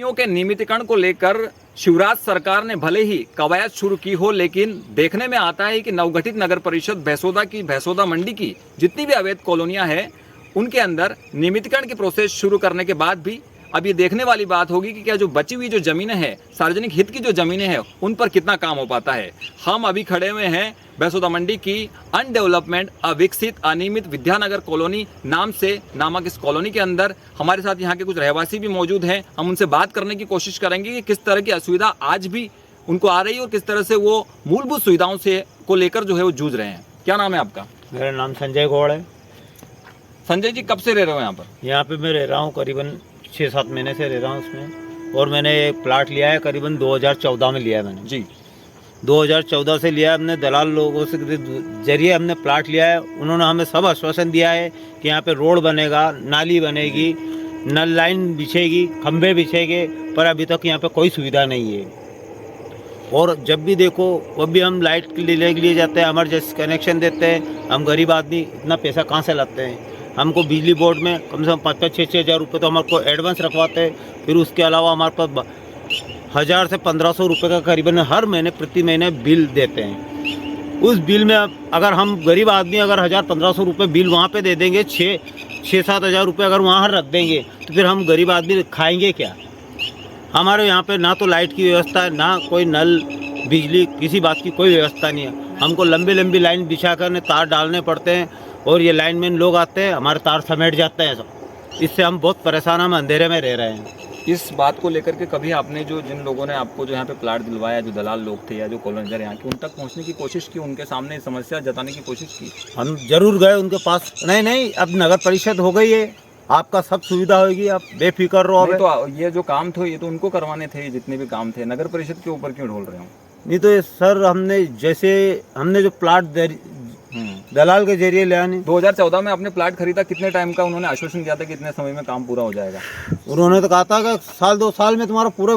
कॉलोनियों के नियमितीकरण को लेकर शिवराज सरकार ने भले ही कवायद शुरू की हो, लेकिन देखने में आता है कि नवगठित नगर परिषद भैंसोदा मंडी की जितनी भी अवैध कॉलोनियां हैं, उनके अंदर नियमितीकरण की प्रोसेस शुरू करने के बाद भी अब ये देखने वाली बात होगी कि क्या जो बची हुई जो जमीनें हैं, सार्वजनिक हित की जो जमीनें हैं, उन पर कितना काम हो पाता है। हम अभी खड़े हुए हैं भैंसोदा मंडी की अनडेवलपमेंट, अविकसित, अनियमित विद्यानगर कॉलोनी नामक इस कॉलोनी के अंदर हमारे साथ यहाँ के कुछ रहवासी भी मौजूद हैं। हम उनसे बात करने की कोशिश करेंगे कि किस तरह की असुविधा आज भी उनको आ रही है और किस तरह से वो मूलभूत सुविधाओं से को लेकर जो है वो जूझ रहे हैं। क्या नाम है आपका? मेरा नाम संजय गौड़ है। संजय जी, कब से रह रहे हो यहाँ पर? यहाँ पे मैं रह रहा हूँ, करीबन 6-7 महीने से रह रहा हूँ उसमें। और मैंने एक प्लाट लिया है, करीबन 2014 में लिया है मैंने जी। 2014 से लिया है हमने, दलाल लोगों से जरिए हमने प्लाट लिया है। उन्होंने हमें सब आश्वासन दिया है कि यहाँ पे रोड बनेगा, नाली बनेगी, नल लाइन बिछेगी, खंभे बिछेंगे, पर अभी तक यहाँ पे कोई सुविधा नहीं है। और जब भी देखो वो भी हम लाइट के लिए जाते हैं, इमरजेंसी कनेक्शन देते हैं। हम गरीब आदमी इतना पैसा कहाँ से लाते हैं? हमको बिजली बोर्ड में कम से कम 5-6 हज़ार रुपये तो हमारे को एडवांस रखवाते हैं। फिर उसके अलावा हमारे पास 1000 से 1500 रुपये का करीबन हर महीने प्रति महीने बिल देते हैं। उस बिल में अगर हम गरीब आदमी अगर 1000-1500 रुपये बिल वहाँ पे दे देंगे, 6-7 हज़ार रुपये अगर वहाँ रख देंगे, तो फिर हम गरीब आदमी खाएंगे क्या? हमारे यहाँ पे ना तो लाइट की व्यवस्था है, ना कोई नल बिजली, किसी बात की कोई व्यवस्था नहीं है। हमको लंबी लंबी लाइन बिछा कर तार डालने पड़ते हैं और ये लाइनमैन लोग आते हैं, हमारे तार समेट जाते हैं सब। इससे हम बहुत परेशान, हम अंधेरे में रह रहे हैं। इस बात को लेकर के कभी आपने जिन लोगों ने आपको जो यहाँ पे प्लाट दिलवाया, जो दलाल लोग थे या जो कॉलोनीजर यहाँ के, उन तक पहुँचने की कोशिश की, उनके सामने समस्या जताने की कोशिश की? हम जरूर गए उनके पास। नहीं, अब नगर परिषद हो गई है, आपका सब सुविधा होगी, आप बेफिक्र रहो। तो ये जो काम थे ये तो उनको करवाने थे, जितने भी काम थे, नगर परिषद के ऊपर क्यों ढोल रहे हो? नहीं तो ये सर, हमने जो प्लाट दलाल के जरिए ले आने 2014 में आपने प्लाट खरीदा, कितने टाइम का उन्होंने आश्वासन दिया था, कितने समय में काम पूरा हो जाएगा? उन्होंने तो कहा था कि 1-2 साल में तुम्हारा पूरा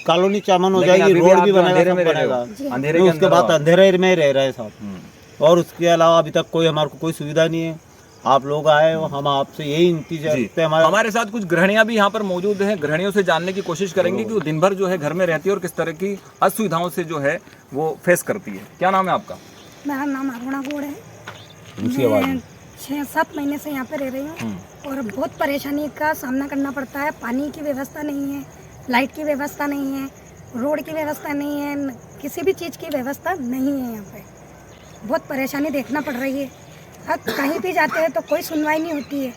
कॉलोनी चामन हो जाएगी, रोड भी बनेगा, सब बनेगा। अंधेरे उसके बाद अंधेरे में रह रहे हैं साहब। और उसके अलावा अभी तक हमारे को कोई सुविधा नहीं है। आप लोग आए हो, हम आपसे यही इंतजार करते हैं। हमारे साथ कुछ गृहणियां भी यहाँ पर मौजूद हैं। गृहणियों से जानने की कोशिश करेंगे कि वो दिन भर जो है घर में रहती है और किस तरह की असुविधाओं से जो है वो फेस करती है। क्या नाम है आपका? मेरा नाम अरुणा गौड़ है। मैं 6-7 महीने से यहाँ पे रह रही हूँ और बहुत परेशानी का सामना करना पड़ता है। पानी की व्यवस्था नहीं है, लाइट की व्यवस्था नहीं है, रोड की व्यवस्था नहीं है, किसी भी चीज़ की व्यवस्था नहीं है। यहाँ पे बहुत परेशानी देखना पड़ रही है। अब कहीं भी जाते हैं तो कोई सुनवाई नहीं होती है।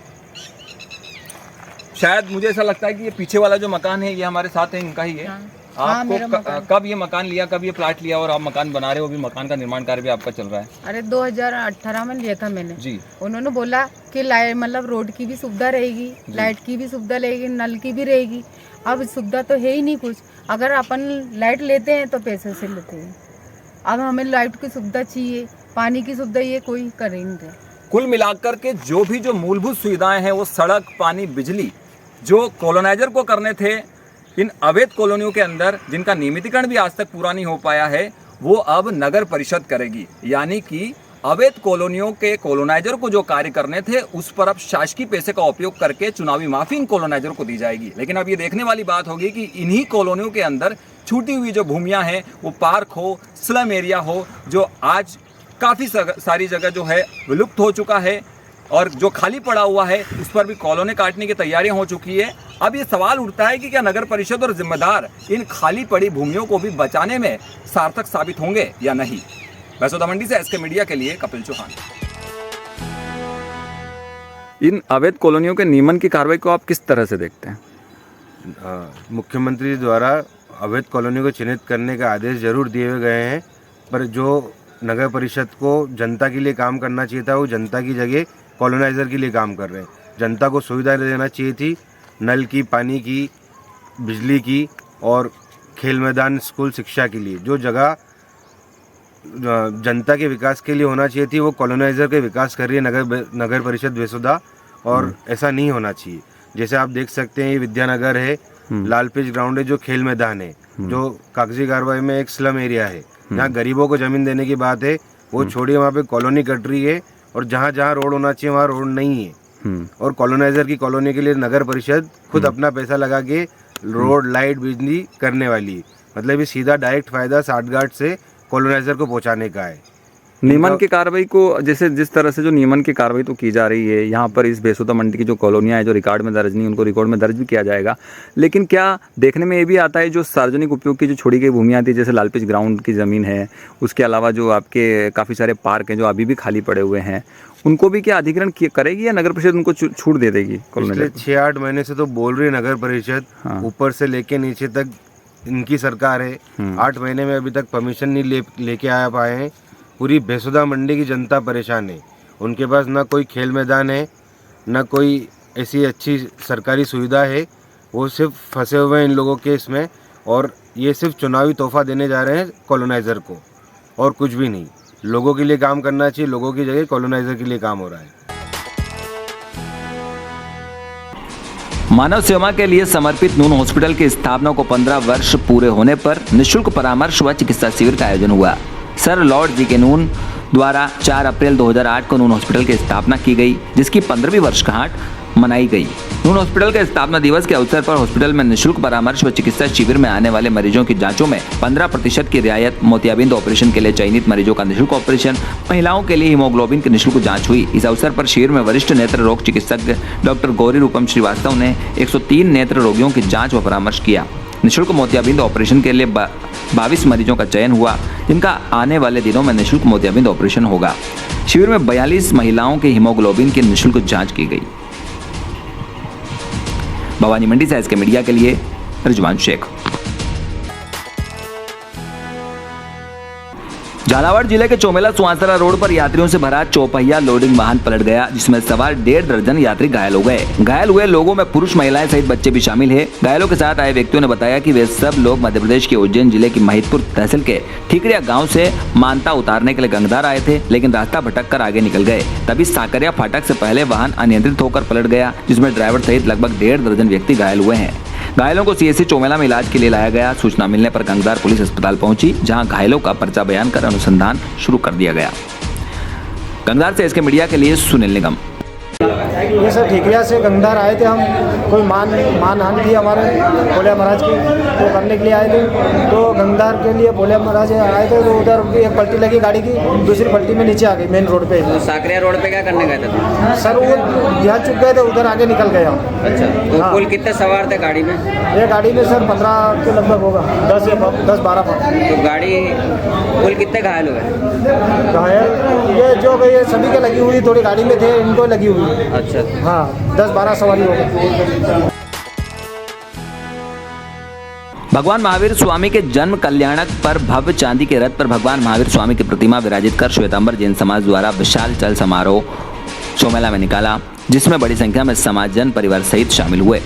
शायद मुझे ऐसा लगता है कि ये पीछे वाला जो मकान है ये हमारे साथ है, इनका ही है। आपको कब ये मकान लिया, कब ये प्लाट लिया और आप मकान बना रहे हो? अभी मकान का निर्माण कार्य भी आपका चल रहा है। अरे 2018 में लिया था मैंने जी। उन्होंने बोला कि मतलब रोड की भी सुविधा रहेगी, लाइट की भी सुविधा रहेगी, नल की भी रहेगी। अब सुविधा तो है ही नहीं कुछ। अगर अपन लाइट लेते हैं तो पैसे से लेते हैं। अब हमें लाइट की सुविधा चाहिए, पानी की सुविधा, ये कोई करेंगे। कुल मिलाकर के जो मूलभूत सुविधाएं हैं, वो सड़क, पानी, बिजली, जो कॉलोनाइजर को करने थे इन अवैध कॉलोनियों के अंदर, जिनका नियमितीकरण भी आज तक पूरा नहीं हो पाया है, वो अब नगर परिषद करेगी। यानी कि अवैध कॉलोनियों के कॉलोनाइजर को जो कार्य करने थे, उस पर अब शासकीय पैसे का उपयोग करके चुनावी माफी इन कॉलोनाइजर को दी जाएगी। लेकिन अब ये देखने वाली बात होगी कि इन्हीं कॉलोनियों के अंदर छूटी हुई जो भूमियां हैं, वो पार्क हो, स्लम एरिया हो, जो आज काफ़ी सारी जगह जो है विलुप्त हो चुका है और जो खाली पड़ा हुआ है, उस पर भी कॉलोनी काटने की तैयारियां हो चुकी है। अब ये सवाल उठता है कि क्या नगर परिषद और जिम्मेदार इन खाली पड़ी भूमियों को भी बचाने में सार्थक साबित होंगे या नहीं? भैंसोदा मंडी से एसके मीडिया के लिए कपिल चौहान। इन अवैध कॉलोनियों के नियमन की कार्रवाई को आप किस तरह से देखते हैं? मुख्यमंत्री द्वारा अवैध कॉलोनी को चिन्हित करने का आदेश जरूर दिए गए हैं, पर जो नगर परिषद को जनता के लिए काम करना चाहिए था, वो जनता की जगह कॉलोनाइजर के लिए काम कर रहे हैं। जनता को सुविधा देना चाहिए थी, नल की, पानी की, बिजली की और खेल मैदान, स्कूल, शिक्षा के लिए। जो जगह जनता के विकास के लिए होना चाहिए थी, वो कॉलोनाइजर के विकास कर रही है नगर परिषद भैंसोदा, और ऐसा नहीं होना चाहिए। जैसे आप देख सकते हैं, ये विद्यानगर है, लाल पिच ग्राउंड है, जो खेल मैदान है, जो कागजी कार्रवाई में एक स्लम एरिया है। जहाँ गरीबों को जमीन देने की बात है, वो छोड़िए, वहाँ पे कॉलोनी कट रही है और जहाँ जहाँ रोड होना चाहिए वहाँ रोड नहीं है। और कॉलोनाइजर की कॉलोनी के लिए नगर परिषद खुद अपना पैसा लगा के रोड लाइट बिजली करने वाली, मतलब ये सीधा डायरेक्ट फायदा 60 घाट से कॉलोनाइजर को पहुंचाने का है। नियमन की कार्रवाई को जैसे जिस तरह से जो नियमन की कार्रवाई तो की जा रही है यहाँ पर इस बेसुदा मंडी की जो कॉलोनियाँ हैं जो रिकॉर्ड में दर्ज नहीं, उनको रिकॉर्ड में दर्ज भी किया जाएगा। लेकिन क्या देखने में ये भी आता है जो सार्वजनिक उपयोग की जो छोड़ी गई भूमियाँ थी, जैसे लालपिच ग्राउंड की ज़मीन है, उसके अलावा जो आपके काफ़ी सारे पार्क हैं जो अभी भी खाली पड़े हुए हैं, उनको भी क्या अधिग्रहण करेगी या नगर परिषद उनको छूट दे देगी? पिछले 6-8 महीने से तो बोल रही है नगर परिषद, हाँ। ऊपर से लेके नीचे तक इनकी सरकार है। 8 महीने में अभी तक परमिशन नहीं लेके आ पाए हैं। पूरी बेसुदा मंडी की जनता परेशान है। उनके पास ना कोई खेल मैदान है, ना कोई ऐसी अच्छी सरकारी सुविधा है। वो सिर्फ फंसे हुए हैं इन लोगों के इसमें, और ये सिर्फ चुनावी तोहफा देने जा रहे हैं कॉलोनाइज़र को, और कुछ भी नहीं। लोगों के लिए काम करना चाहिए, लोगों की जगह कॉलोनाइज़र के लिए काम हो रहा है। मानव सेवा के लिए समर्पित नून हॉस्पिटल की स्थापना को 15 वर्ष पूरे होने पर निःशुल्क परामर्श व चिकित्सा शिविर का आयोजन हुआ। सर लॉर्ड जी के नून द्वारा 4 अप्रैल 2008 को नून हॉस्पिटल की स्थापना की गई, जिसकी 15वीं वर्षगांठ मनाई गई। नून हॉस्पिटल के स्थापना दिवस के अवसर पर हॉस्पिटल में निःशुल्क परामर्श व चिकित्सा शिविर में आने वाले मरीजों की जांचों में 15% की रियायत, मोतियाबिंद ऑपरेशन के लिए चयनित मरीजों का निःशुल्क ऑपरेशन, महिलाओं के लिए हीमोग्लोबिन की निःशुल्क जांच हुई। इस अवसर पर शिविर में वरिष्ठ नेत्र रोग चिकित्सक डॉक्टर गौरी रूपम श्रीवास्तव ने 103 नेत्र रोगियों की जाँच व परामर्श किया। निःशुल्क मोतियाबिंद ऑपरेशन के लिए 22 मरीजों का चयन हुआ, जिनका आने वाले दिनों में निःशुल्क मोतियाबिंद ऑपरेशन होगा। शिविर में 42 महिलाओं के हीमोग्लोबिन की निःशुल्क जांच की गई। भवानी मंडी से एसके मीडिया के लिए रिजवान शेख। झालावाड़ जिले के चोमेला सुहासरा रोड पर यात्रियों से भरा चौपहिया लोडिंग वाहन पलट गया, जिसमें सवार 1.5 दर्जन यात्री घायल हो गए। घायल हुए लोगों में पुरुष, महिलाएं सहित बच्चे भी शामिल हैं। घायलों के साथ आए व्यक्तियों ने बताया कि वे सब लोग मध्य प्रदेश के उज्जैन जिले की महिदपुर तहसील के ठीकरिया गांव से मानता उतारने के लिए गंगधार आए थे, लेकिन रास्ता भटक कर आगे निकल गए। तभी साकरिया फाटक से पहले वाहन अनियंत्रित होकर पलट गया, जिसमें ड्राइवर सहित लगभग 1.5 दर्जन व्यक्ति घायल हुए हैं। घायलों को सीएससी चोमेला में इलाज के लिए लाया गया। सूचना मिलने पर गंगधार पुलिस अस्पताल पहुंची, जहां घायलों का पर्चा बयान कर अनुसंधान शुरू कर दिया गया। गंगधार से एसके मीडिया के लिए सुनील निगम। ये सर ठीकरिया से गंगधार आए थे हम, कोई मानहान थी हमारे भोले महाराज की, तो करने के लिए आए थे। तो गंगधार के लिए भोले महाराज आए थे, तो उधर एक पलटी लगी गाड़ी की, दूसरी पलटी में नीचे आ गई मेन रोड पे। साकरिया रोड पे क्या करने गए थे सर? वो यहाँ चुक गए थे, उधर आगे निकल गए हम। अच्छा, तो हाँ। कुल कितने सवार थे गाड़ी में? ये गाड़ी में सर 15 के लगभग होगा, 10-12 तो गाड़ी कुल कितने घायल हुए? घायल ये जो ये सभी के लगी हुई, थोड़ी गाड़ी में थे, इनको लगी हुई। अच्छा, हाँ, 10-12 सवारी हो गई। भगवान महावीर स्वामी के जन्म कल्याणक पर भव्य चांदी के रथ पर भगवान महावीर स्वामी की प्रतिमा विराजित कर श्वेतांबर जैन समाज द्वारा विशाल चल समारोह चोमेला में निकाला, जिसमें बड़ी संख्या में समाजजन परिवार सहित शामिल हुए।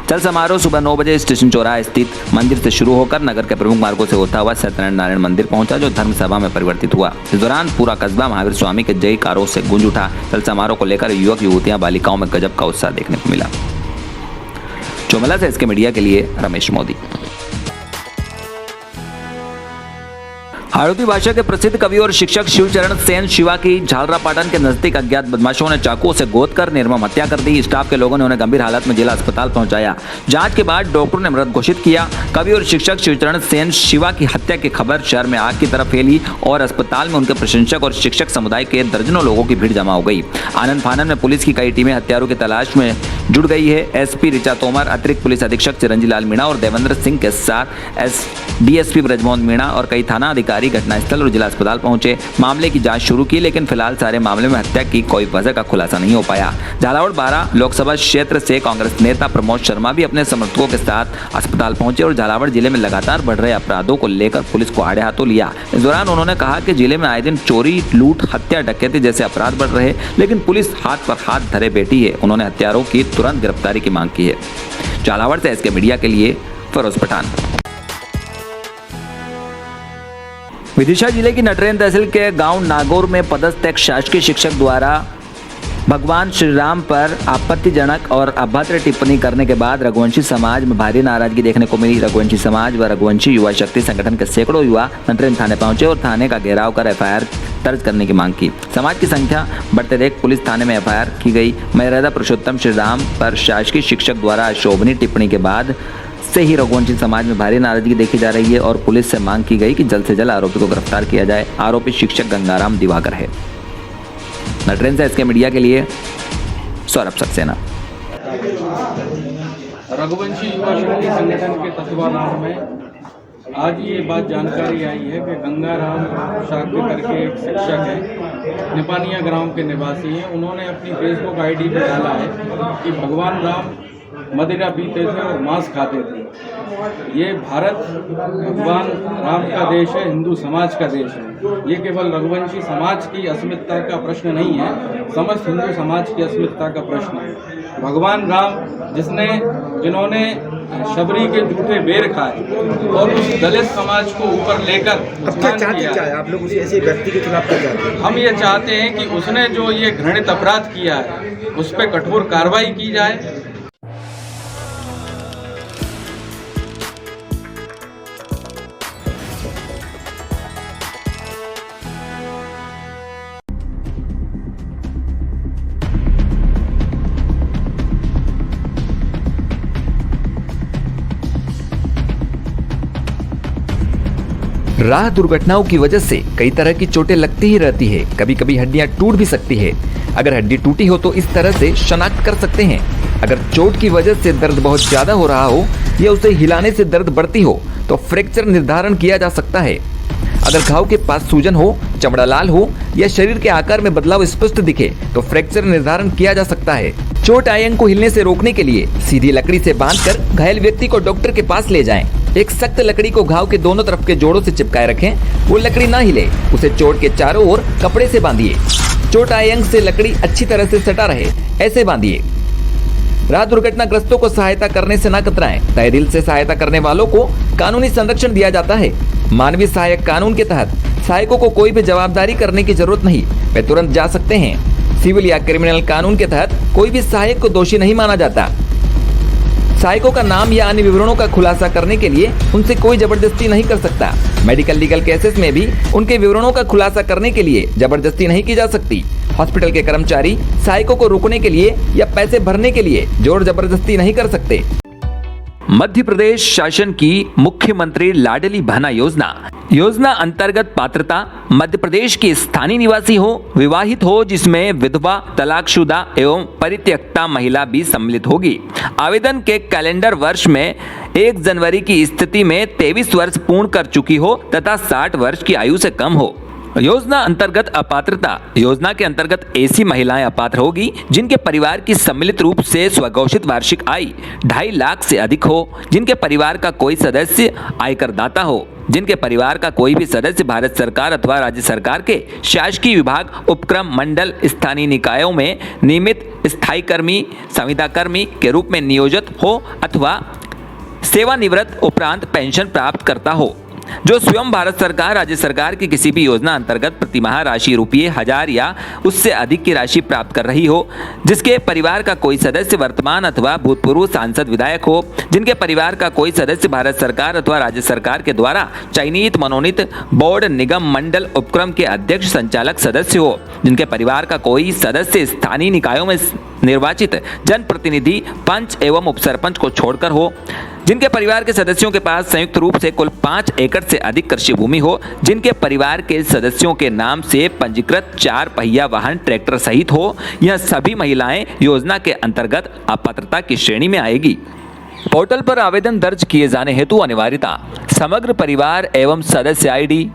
चल समारोह सुबह 9 बजे स्टेशन चौराहा स्थित मंदिर से शुरू होकर नगर के प्रमुख मार्गों से होता हुआ सत्यनारायण नारायण मंदिर पहुंचा, जो धर्म सभा में परिवर्तित हुआ। इस दौरान पूरा कस्बा महावीर स्वामी के जयकारों से गूंज उठा। चल समारोह को लेकर युवक युवतियां बालिकाओं में गजब का उत्साह देखने को मिला। चोमेला से एसके मीडिया के लिए रमेश मोदी। हाड़ौती भाषा के प्रसिद्ध कवि और शिक्षक शिवचरण सेन शिवा की झालरापाटन के नजदीक अज्ञात बदमाशों ने चाकुओं से गोद कर निर्मम हत्या कर दी। स्टाफ के लोगों ने उन्हें गंभीर हालत में जिला अस्पताल पहुंचाया। जांच के बाद डॉक्टर ने मृत घोषित किया। कवि और शिक्षक शिवचरण सेन शिवा की हत्या की खबर शहर में आग की तरह फैली और अस्पताल में उनके प्रशंसक और शिक्षक समुदाय के दर्जनों लोगों की भीड़ जमा हो गई। आनंद फानन में पुलिस की कई टीमें हत्यारों की तलाश में जुट गई है। एसपी ऋचा तोमर, अतिरिक्त पुलिस अधीक्षक चिरंजी लाल मीणा और देवेंद्र सिंह के साथ डीएसपी ब्रजमोहन मीणा और कई थाना अधिकारी घटनास्थल और जिला अस्पताल पहुंचे। मामले की जांच शुरू की, लेकिन फिलहाल सारे मामले में हत्या की कोई वजह का खुलासा नहीं हो पाया। झालावाड़ 12 लोकसभा क्षेत्र से कांग्रेस नेता प्रमोद शर्मा भी अपने समर्थकों के साथ अस्पताल पहुंचे और झालावाड़ जिले में लगातार बढ़ रहे अपराधों को लेकर पुलिस को आड़े हाथों लिया। इस दौरान उन्होंने कहा कि जिले में आए दिन चोरी, लूट, हत्या, डकैती जैसे अपराध बढ़ रहे, लेकिन पुलिस हाथ पर हाथ धरे बैठी है। उन्होंने हत्यारों की तुरंत गिरफ्तारी की मांग की है। झालावाड़ से एसके मीडिया के लिए फिरोज पठान। विदिशा जिले की नटरेन तहसील के गांव नागौर में पदस्थ एक शासकीय शिक्षक द्वारा भगवान श्री राम पर आपत्तिजनक और अभद्र टिप्पणी करने के बाद रघुवंशी समाज में भारी नाराजगी देखने को मिली। रघुवंशी समाज व रघुवंशी युवा शक्ति संगठन के सैकड़ों युवा नटरेन थाने पहुंचे और थाने का घेराव कर एफआईआर दर्ज करने की मांग की। समाज की संख्या बढ़ते देख पुलिस थाने में एफआईआर की गई। मर्यादा पुरुषोत्तम श्री राम पर शासकीय शिक्षक द्वारा अशोभनीय टिप्पणी के बाद से ही रघुवंशी समाज में भारी नाराजगी देखी जा रही है और पुलिस से मांग की गई कि जल्द से जल्द आरोपी को गिरफ्तार किया जाए। आरोपी शिक्षक गंगाराम दिवाकर है। नटरेंद्र से SK मीडिया के लिए सौरभ सक्सेना। रघुवंशी युवा शक्ति संगठन के तत्वाधान में आज ये बात जानकारी आई है कि गंगाराम शाक्य करके एक शिक्षक है, निपानिया ग्राम के निवासी हैं। उन्होंने अपनी फेसबुक ID पे डाला है कि भगवान राम मदिरा पीते थे और मांस खाते थे। ये भारत भगवान राम का देश है, हिंदू समाज का देश है। ये केवल रघुवंशी समाज की अस्मिता का प्रश्न नहीं है, समस्त हिंदू समाज की अस्मिता का प्रश्न है। भगवान राम जिन्होंने शबरी के जूठे बेर खाए और उस दलित समाज को ऊपर लेकर उत्थान किया। आप लोग उसी ऐसे व्यक्ति के खिलाफ क्या चाहते हैं? हम ये चाहते हैं कि उसने जो ये घृणित अपराध किया है उस पर कठोर कार्रवाई की जाए। राह दुर्घटनाओं की वजह से कई तरह की चोटें लगती ही रहती है। कभी कभी हड्डियां टूट भी सकती है। अगर हड्डी टूटी हो तो इस तरह से शनाख्त कर सकते हैं। अगर चोट की वजह से दर्द बहुत ज्यादा हो रहा हो या उसे हिलाने से दर्द बढ़ती हो तो फ्रैक्चर निर्धारण किया जा सकता है। अगर घाव के पास सूजन हो, चमड़ा लाल हो या शरीर के आकार में बदलाव स्पष्ट दिखे तो फ्रैक्चर निर्धारण किया जा सकता है। चोट आयंग को हिलने से रोकने के लिए सीधी लकड़ी से बांधकर घायल व्यक्ति को डॉक्टर के पास ले जाएं। एक सख्त लकड़ी को घाव के दोनों तरफ के जोड़ों से चिपकाए रखें। वो लकड़ी ना हिले, उसे चोट के चारों ओर कपड़े से बांधिए। चोट आयंग से लकड़ी अच्छी तरह से सटा रहे, ऐसे बांधिए। राह दुर्घटनाग्रस्तों को सहायता करने से न कतराएं। तहे दिल से सहायता करने वालों को कानूनी संरक्षण दिया जाता है। मानवीय सहायक कानून के तहत सहायकों को कोई भी जवाबदारी करने की जरूरत नहीं, वे तुरंत जा सकते हैं। सिविल या क्रिमिनल कानून के तहत कोई भी सहायक को दोषी नहीं माना जाता। सहायकों का नाम या अन्य विवरणों का खुलासा करने के लिए उनसे कोई जबरदस्ती नहीं कर सकता। मेडिकल लीगल केसेस में भी उनके विवरणों का खुलासा करने के लिए जबरदस्ती नहीं की जा सकती। हॉस्पिटल के कर्मचारी सहायकों को रोकने के लिए या पैसे भरने के लिए जोर जबरदस्ती नहीं कर सकते। मध्य प्रदेश शासन की मुख्यमंत्री लाडली बहना योजना अंतर्गत पात्रता मध्य प्रदेश की स्थानीय निवासी हो, विवाहित हो, जिसमें विधवा, तलाकशुदा एवं परित्यक्ता महिला भी सम्मिलित होगी। आवेदन के कैलेंडर वर्ष में 1 जनवरी की स्थिति में 23 वर्ष पूर्ण कर चुकी हो तथा 60 वर्ष की आयु से कम हो। योजना अंतर्गत अपात्रता योजना के अंतर्गत ऐसी महिलाएं अपात्र होगी जिनके परिवार की सम्मिलित रूप से स्वघोषित वार्षिक आय 2.5 लाख से अधिक हो, जिनके परिवार का कोई सदस्य आयकर दाता हो, जिनके परिवार का कोई भी सदस्य भारत सरकार अथवा राज्य सरकार के शासकीय विभाग, उपक्रम, मंडल, स्थानीय निकायों में नियमित स्थायी कर्मी, संविदा कर्मी के रूप में नियोजित हो अथवा सेवानिवृत्त उपरांत पेंशन प्राप्त करता हो, जो स्वयं भारत सरकार, राज्य सरकार की किसी भी योजना अंतर्गत प्रतिमाह राशि ₹1000 या उससे अधिक की राशि प्राप्त कर रही हो, जिसके परिवार का कोई सदस्य वर्तमान अथवा भूतपूर्व सांसद विधायक हो, जिनके परिवार का कोई सदस्य भारत सरकार अथवा राज्य सरकार के द्वारा चयनित मनोनीत बोर्ड, निगम, मंडल, उपक्रम के अध्यक्ष, संचालक सदस्य हो, जिनके परिवार का कोई सदस्य स्थानीय निकायों में निर्वाचित जनप्रतिनिधि, पंच एवं उपसरपंच को छोड़कर हो, जिनके परिवार के सदस्यों के पास संयुक्त रूप से कुल 5 एकड़ से अधिक कृषि भूमि हो, जिनके परिवार के सदस्यों के नाम से पंजीकृत 4 पहिया वाहन ट्रैक्टर सहित हो, यह सभी महिलाएं योजना के अंतर्गत अपात्रता की श्रेणी में आएगी। पोर्टल पर आवेदन दर्ज किए जाने हेतु अनिवार्यता: समग्र परिवार एवं सदस्य आईडी,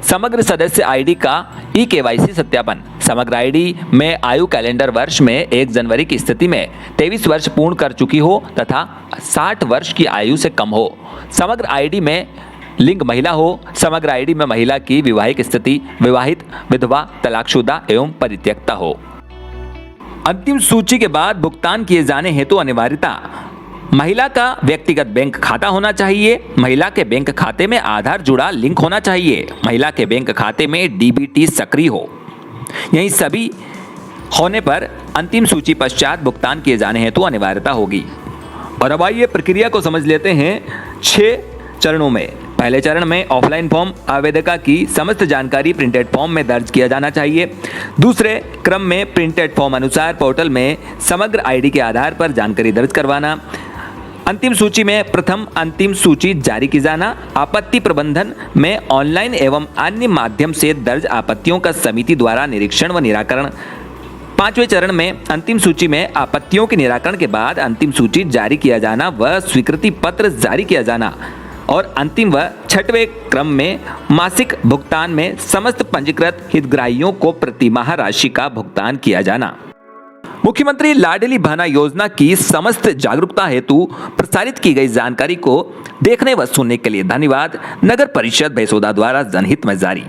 समग्र सदस्य आईडी का ई-KYC सत्यापन, समग्र आईडी में आयु कैलेंडर वर्ष में 1 जनवरी की स्थिति में 23 वर्ष पूर्ण कर चुकी हो तथा 60 वर्ष की आयु से कम हो, समग्र आईडी में लिंग महिला हो, समग्र आईडी में महिला की वैवाहिक स्थिति विवाहित, विधवा, तलाकशुदा एवं परित्यक्ता हो। अंतिम सूची के बाद भुगतान किए जाने हेतु अनिवार्यता: महिला का व्यक्तिगत बैंक खाता होना चाहिए, महिला के बैंक खाते में आधार जुड़ा लिंक होना चाहिए, महिला के बैंक खाते में DBT सक्रिय हो। यही सभी होने पर अंतिम सूची पश्चात भुगतान किए जाने हेतु अनिवार्यता होगी। और अब आइए प्रक्रिया को समझ लेते हैं 6 चरणों में। पहले चरण में ऑफलाइन फॉर्म आवेदका की समस्त जानकारी प्रिंटेड फॉर्म में दर्ज किया जाना चाहिए। दूसरे क्रम में प्रिंटेड फॉर्म अनुसार पोर्टल में समग्र आईडी के आधार पर जानकारी दर्ज करवाना। अंतिम सूची में प्रथम अंतिम सूची जारी की जाना, आपत्ति प्रबंधन में ऑनलाइन एवं अन्य माध्यम से दर्ज आपत्तियों का समिति द्वारा निरीक्षण व निराकरण। 5वें चरण में अंतिम सूची में आपत्तियों के निराकरण के बाद अंतिम सूची जारी किया जाना व स्वीकृति पत्र जारी किया जाना और अंतिम व 6वें क्रम में मासिक भुगतान में समस्त पंजीकृत हितग्राहियों को प्रतिमाह राशि का भुगतान किया जाना। मुख्यमंत्री लाडली बहना योजना की समस्त जागरूकता हेतु प्रसारित की गई जानकारी को देखने व सुनने के लिए धन्यवाद। नगर परिषद भैंसोदा द्वारा जनहित में जारी।